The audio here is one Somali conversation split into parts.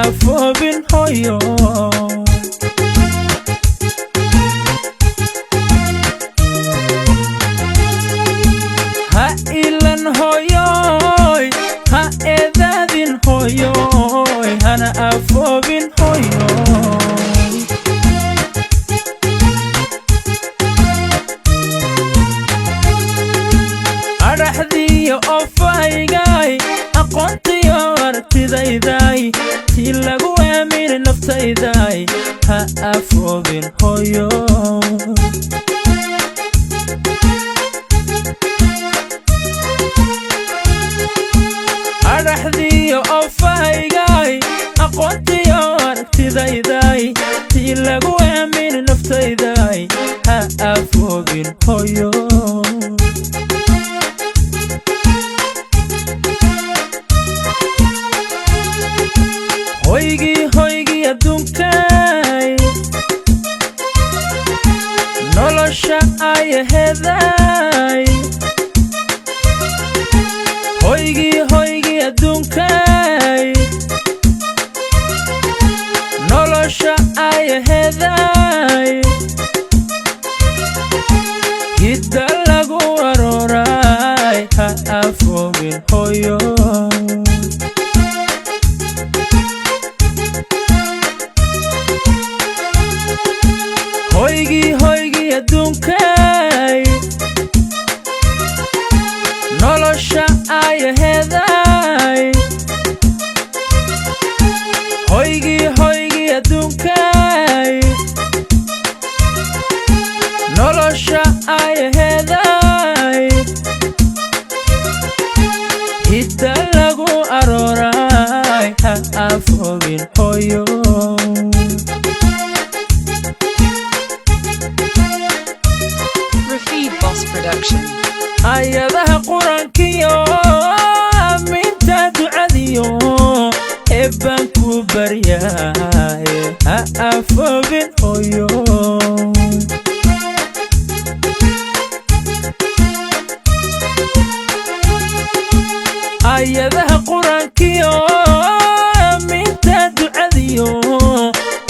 أفوبين هويو ها إلن هويوي ها إذادين هويوي هنا أفوبين هويو أرحدي أوفايغاي أقونتي أرتداي تي لغو أمين نفتايداي ها أفوبين هويو أرحدي أوفايغاي أقونتي أرتداي تي لغو أمين نفتايداي ها أفوبين هويو hoygi adduunkay nolosha ayaheeday hoygi adduunkay nolosha ayaheeday hidda lagu arooray ha afoobin hoyo hoygi adduunkay nolosha ayaheeday hoygi adduunkay nolosha ayaheeday hidda lagu arooray ha afoobin hoyo Production ayadaha qurankiyo aminta ducadiyo eebban ku baryaay ha afoobin hoyo ayadaha qurankiyo aminta ducadiyo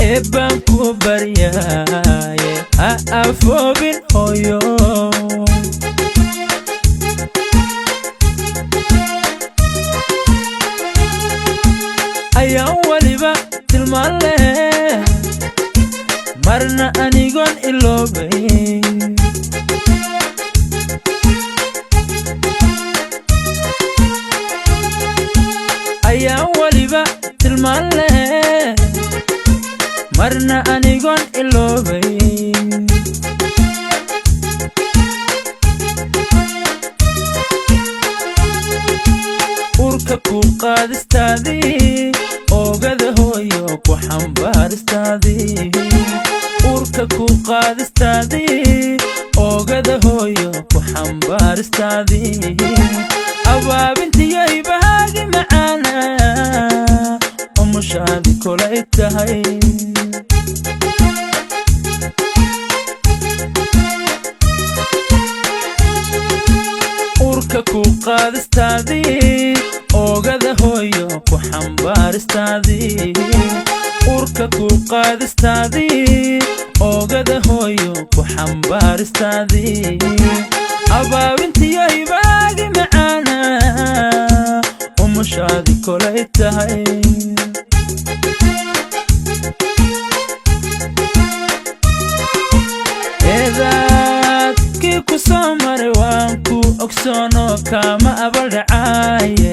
eebban ku baryaay ha afoobin hoyo ayaan waliba tilmaan leh marna anigoon iloobay ayaan waliba tilmaan leh marna anigoon iloobay urka ku qaadistaadii oogada hooyo ku xambaaristaadii urka ku qaadistaadii oogada hooyo ku xambaaristaadii abaabintiyay bahaagi macaana umushaadi kolay tahay urka ku qaadistaadii oogada hooyo ku xambaaristaadii urka ku qaadistaadii oogada hooyo ku xambaaristaadii abaabintiyay baagi macaana umushaadi kolay tahay eedaadkii ku soo maray waan ku ogsoono kama abaldhacaaye